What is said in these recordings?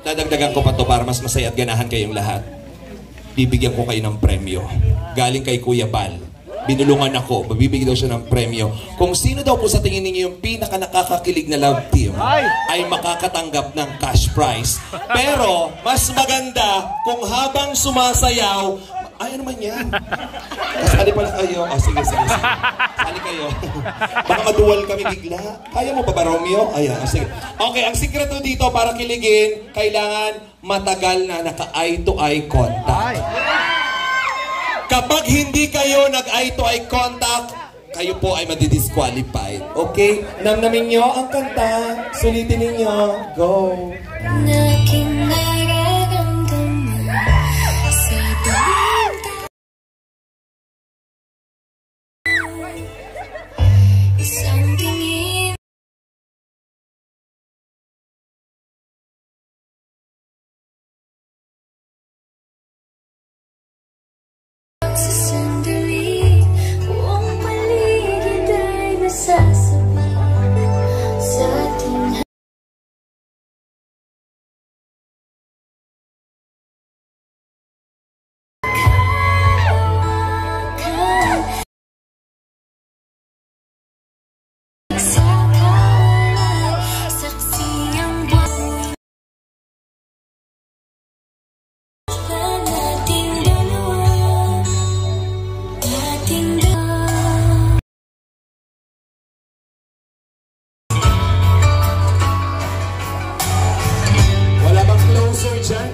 Dadagdagan ko pa to para mas masaya at ganahan kayong lahat. Bibigyan ko kayo ng premyo. Galing kay Kuya Bal. Binulungan ako, mabibigyan daw siya ng premyo. Kung sino daw po sa tingin ninyo yung pinaka-nakakakilig na love team, ay makakatanggap ng cash prize. Pero, mas maganda kung habang sumasayaw, ay, ano man yan? Kasali pala kayo. Oh, sige. Kasali kayo. Baka maduwal kami bigla. Kaya mo pa ba, Romeo? Ayan, sige. Okay, ang sikreto dito para kiligin, kailangan matagal na naka-eye to eye contact. Kapag hindi kayo nag-eye to eye contact, kayo po ay madi-disqualified. Okay? Namnamin nyo ang kanta. Sulitin ninyo. Go!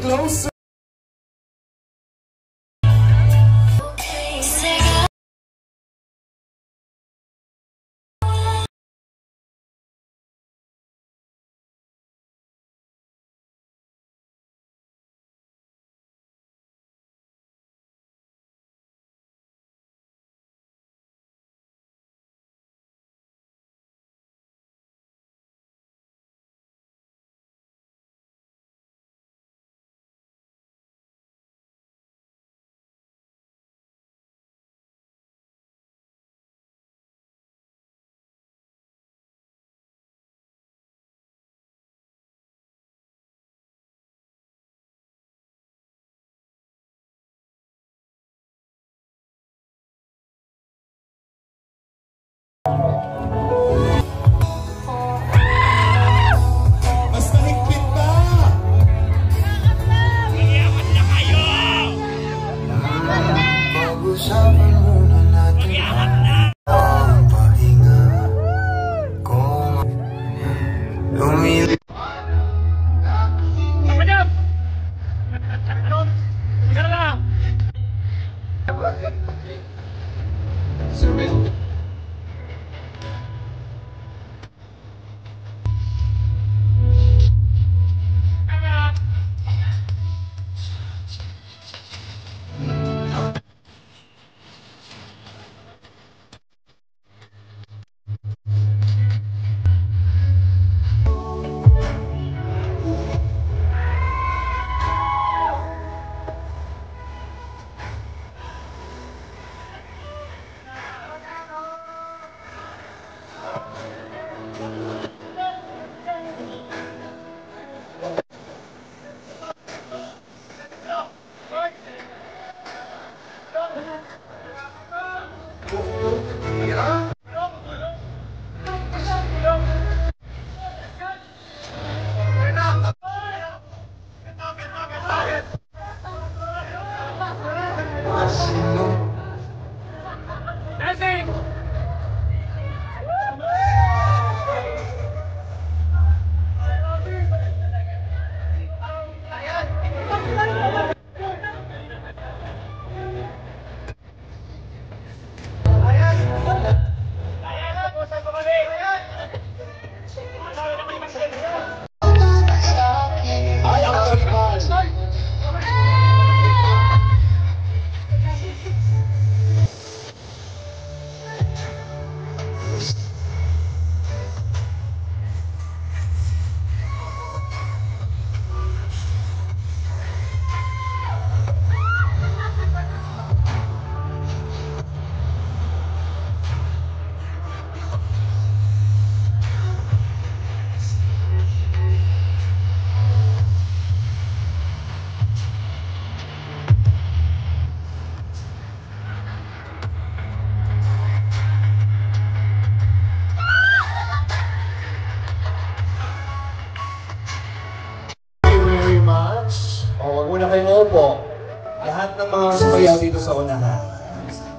Closer. Mas mahigpit pa! Mag-iamat na kayo! Pag-usapan muna natin. Mag-iamat na! Ang pahinga kung lumili. Madam! Sige na lang!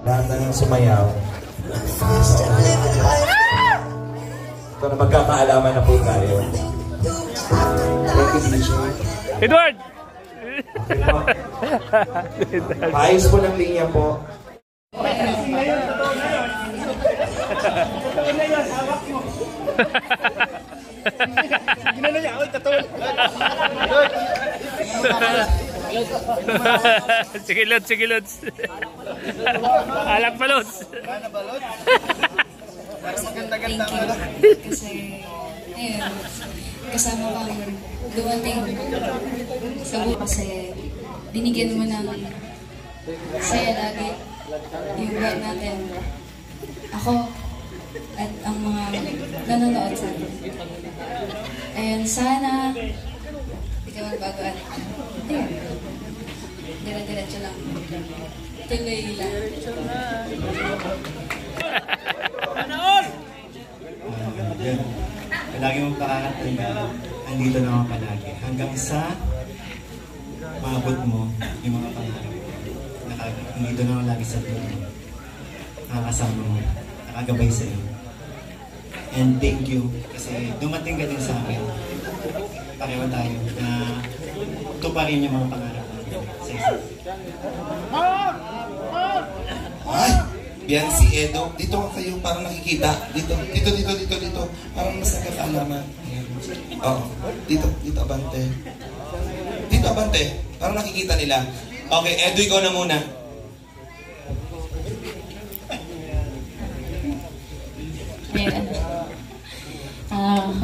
Lahat na nang sumayaw. Ito na magkakaalaman na po tayo. Thank you, DJ. Edward! Ayos po ng linya po. Sige, Lods, sige, Lods. Alam pa, Lods. Thank you. Kasi, ayun, kasama kang dumating sa buhay kasi binigyan mo ng saya lagi yung buhay natin. Ako at ang mga nanonood sa atin. Ayun, sana hindi ka magbagoan. Ayun. Dire-diretso lang. Tuloy lang. Lagi mong pakakatayin na andito na ako palagi. Hanggang sa maabot mo yung mga pangarap. Andito na ako lagi sa tulong mo. Nakakasama mo. Nakagabay sa iyo. And thank you kasi dumating ka din sa akin. Pareho tayo na tuparin yung mga pangarap natin sa isa. Ay! Yan si Edo. Dito kayo parang nakikita. Dito. Parang mas nagkakaalaman. Ayan. Oo. Dito abante. Dito abante. Parang nakikita nila. Okay, Edo, ikaw na muna.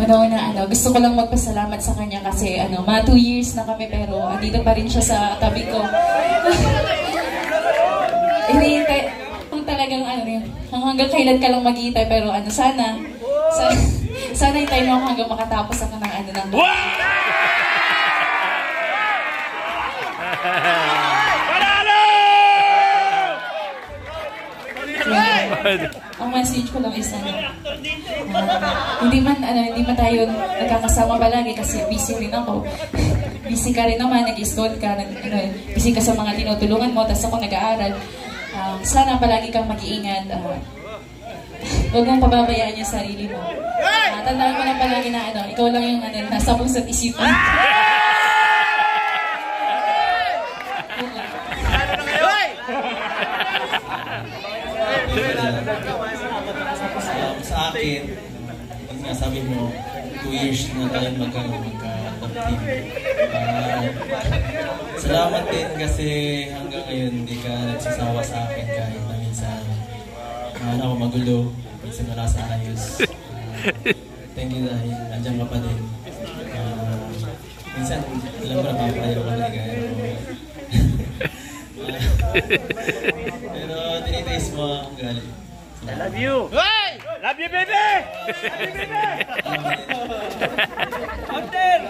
Una-una, gusto ko lang magpasalamat sa kanya kasi mga 2 years na kami pero andito pa rin siya sa tabi ko. Hinihintay, kung talagang hanggang kailan ka lang maghihintay pero sana hintayin mo ako hanggang makatapos ako ng Panalo! Ang message ko lang is hindi man tayo nagkakasama palagi kasi busy rin ako. Busy ka rin naman, nag-school ka, busy ka sa mga tinutulungan mo, tapos ako nag-aaral. Sana palagi kang mag-iingat. Huwag mong pababayaan yung sarili mo. Tandaan mo lang palagi na ikaw lang yung nasa puso't isipan. Sa akin, yung nga sabi mo, 2 years na tayo magka-team. Salamat din kasi hanggang ngayon hindi ka nagsasawa sa akin kahit na minsan ako magulo, minsan wala sa ayos. Thank you dahil nandiyan ka pa din. Minsan, alam ko na papayaw ka na ligaya mo. Pero tinitaste mo ang galit. I love you! Hey! Love you, baby! Love you, baby! Hunter!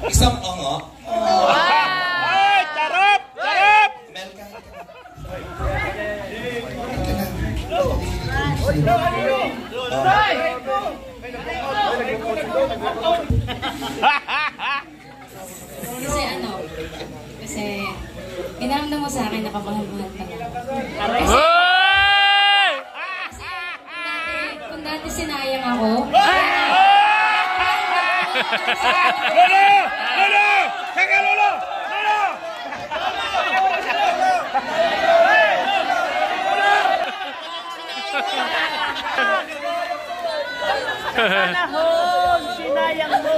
Isang ongo. Ay! Charap! Charap! Melka. Kasi inaamda mo sa akin na kamahal-mahal ka na. Kasi kung dati sinayang ako, Lolo! Lolo! Teka, Lolo! Lolo! Panahon! Sinayang mo!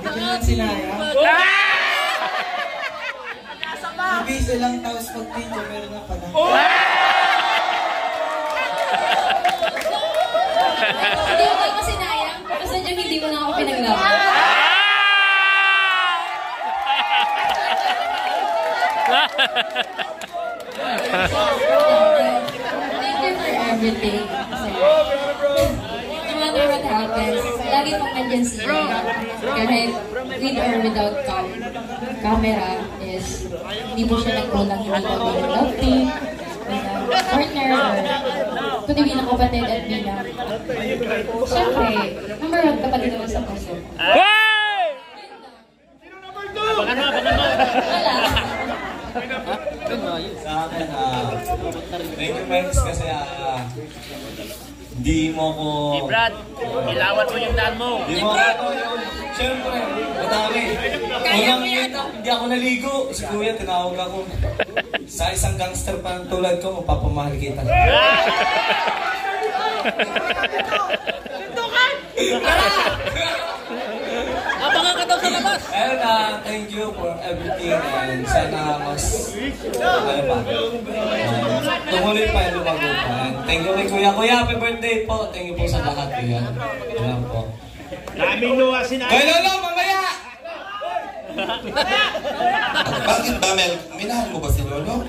Hindi lang sinayang. Nabisa lang tapos pag-video meron na pala. hindi ko kayo sinayang. Kasi dyan hindi mo na ako pinaglaban. Thank you for everything. No matter what happens, lagi pong nandyan siya. Kahit with or without camera is hindi po siya nagkulang bilang love team, bilang partner, or kundi bilang kapatid at bilang siyempre, number 1 kapatid naman sa puso. Hey! Sino number 2? Wala. Sa akin, thank you friends kasi hindi mo ko... Brad, ilawan mo yung daan mo. Hindi mo ako yung... Siyempre, madami. Unang yun, hindi ako naligo. Si Kuya, tinawag ako. Sa isang gangster pa tulad ko, mapapamahal kita. Abangan ka daw sa labas. And thank you for everything and sana mas tumuloy pa yung lumago pa. And thank you kay Kuya. Kuya, happy birthday po. Thank you po sa lahat. Kuya. Alam po. Daming luha Kay Lolo, mamaya! Bakit ba, Mel? Minahal mo ba si Lolo?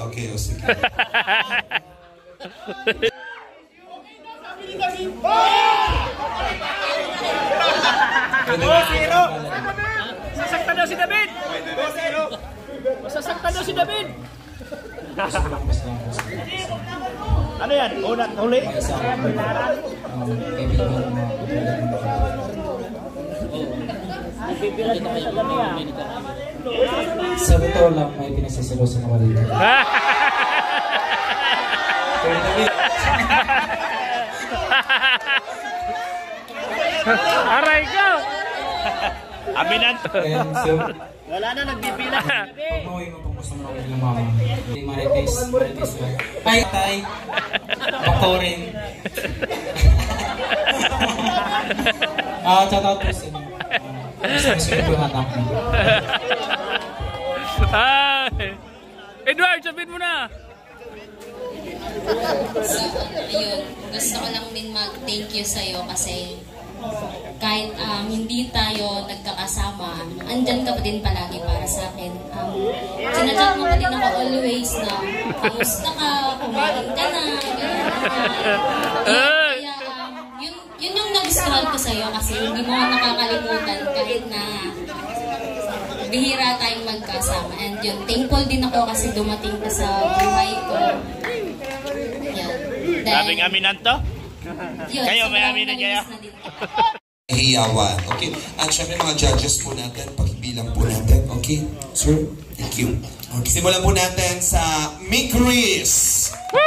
Okay, o sige. Sasaktan daw si David! Masasaktan daw si David! Ano yan? Unat huli? Sa totoo lang, may pinagsisilosan ako dito. Aray ko! Aminan! And so, Wala na, nagbibilang. pag mauwi mo pang gusto mo na ng mama. Hindi marites lang. Ay, tay! Makorin. Shout out po sa inyo. Gusto ko yung hatak mo. Edward, sabihin mo na! So, ayun, gusto ko lang din mag-thank you sa'yo kasi kahit hindi tayo nagkakasama, andyan ka pa din palagi para sa akin. Sinachat mo pa din ako always na, kamusta ka, kumain ka na, gano'n. Kaya, yun yung nagustuhan ko sa'yo kasi hindi mo nakakalimutan kahit na bihira tayong magkasama. And yun, thankful din ako kasi dumating ka sa buhay ko. Daming aminan to? Yun, Kayo, may aminan kayo? Hiyawan. Okay. At syempre mga judges po natin, pakibilang po natin. Okay? Sir, thank you. Okay. Simulan po natin sa Mikris. Woo!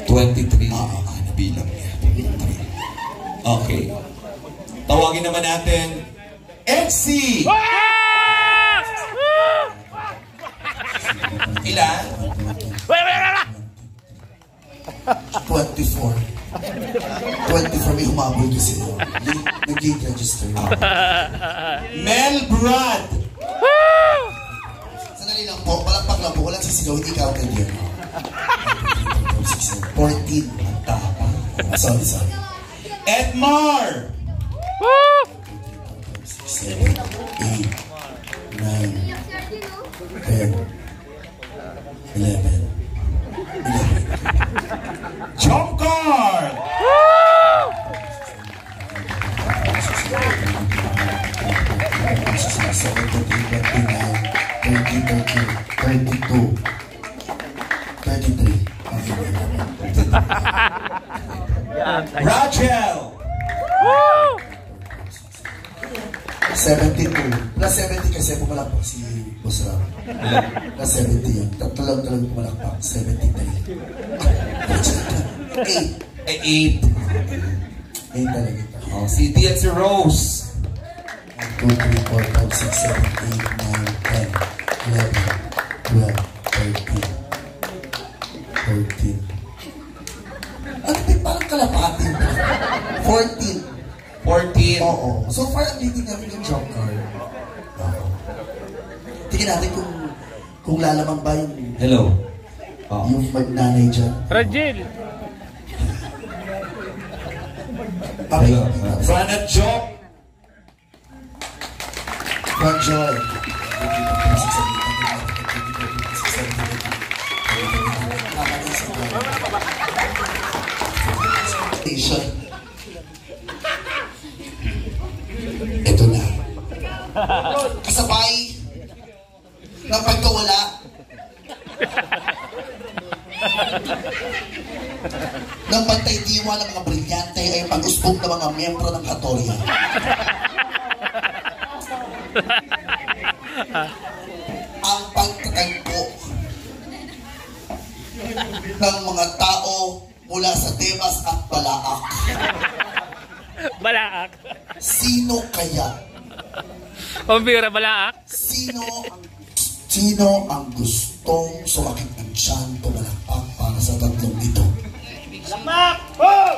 23. Nabilang niya. Okay. Tawagin naman natin Exy. Ilan? 24. 24 may humabol kasi nag-gate register. Mel Brad. Sandali lang po, palakpak lang po, walang sisigaw, hindi counted yun. 14, ang tapa. Sorry. Edmar. 7, 8, 9, 10, 11. Jump card. 32, 33. Rachel. 72. Plus 70 kasi pumalakpak si Boss Ram. Plus 70 yun. Tatlo lang pumalakpak. 73. 8. 8 talaga. Oh, si Tia si Rose. 1, 2, 3, 4, 5, 6, 7, 8, 9, 10, 11, 12, 13. Ano ba parang kalapatin? 14. 14. Oo. So far, ang leading namin yung jump card. Tingnan natin kung lalamang ba yung... Hello. Yung magnanay dyan. Rajil! Hello. Franat Joke. Frank Joy. Ito na. Kasabay ng pagkawala ng bantay diwa ng mga brilyante ay pag-usbong ng mga miyembro ng Katorya. Ang pagtatagpo ng mga tao mula sa Tebas at Balaak. Balaak. Sino kaya? Kumpira, Balaak. Sino ang gustong sumakit ng tiyan pumalakpak para sa tatlong ito? Lamak! Oh!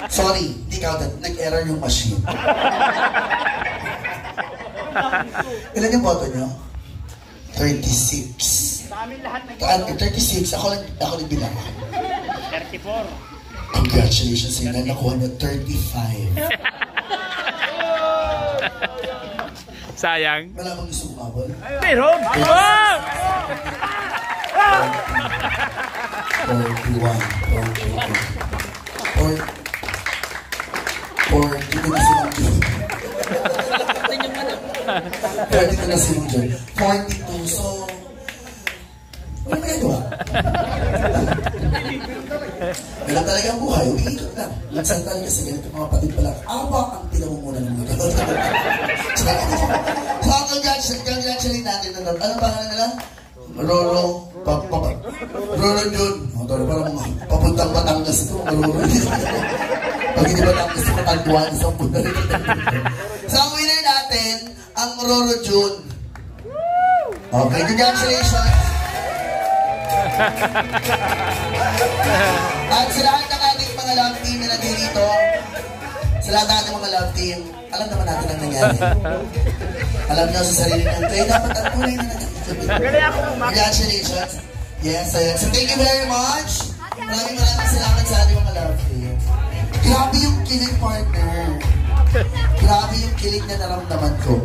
Sorry, hindi counted. Nag-error yung machine. Ilan yung boto nyo? 36. 36. Ako nagbilang. 34. Congratulations sa inyo. Nakuha na 35. Sayang. Wala bang gusto kumabol? Meron! Oh! 42 na silang John. 42 na silang John. 42, so... Ano kaya gawa? Wala talaga ang buhay, umiikot lang. Minsan talaga sa ganito mga patid pala, awa ang pinamumuna ng mga gano'n. So, congratulate natin na doon. Anong pangalan nila? Roro Jun. Parang papuntang Batangas ito. Roro Jun. Pag hindi Batangas ito, matagduan sa punta rin. So, ang winner natin, ang Roro Jun. Okay, congratulations. At sa lahat ng ating mga love team na nandito, sa lahat ng ating mga love team, alam naman natin ang nangyari. Alam nyo sa sarili nyo, kayo dapat ang tunay na nangyari. Congratulations. Yes, so thank you very much. Maraming salamat sa ating mga love team. Grabe yung kilig, partner. Grabe yung kilig na naramdaman ko.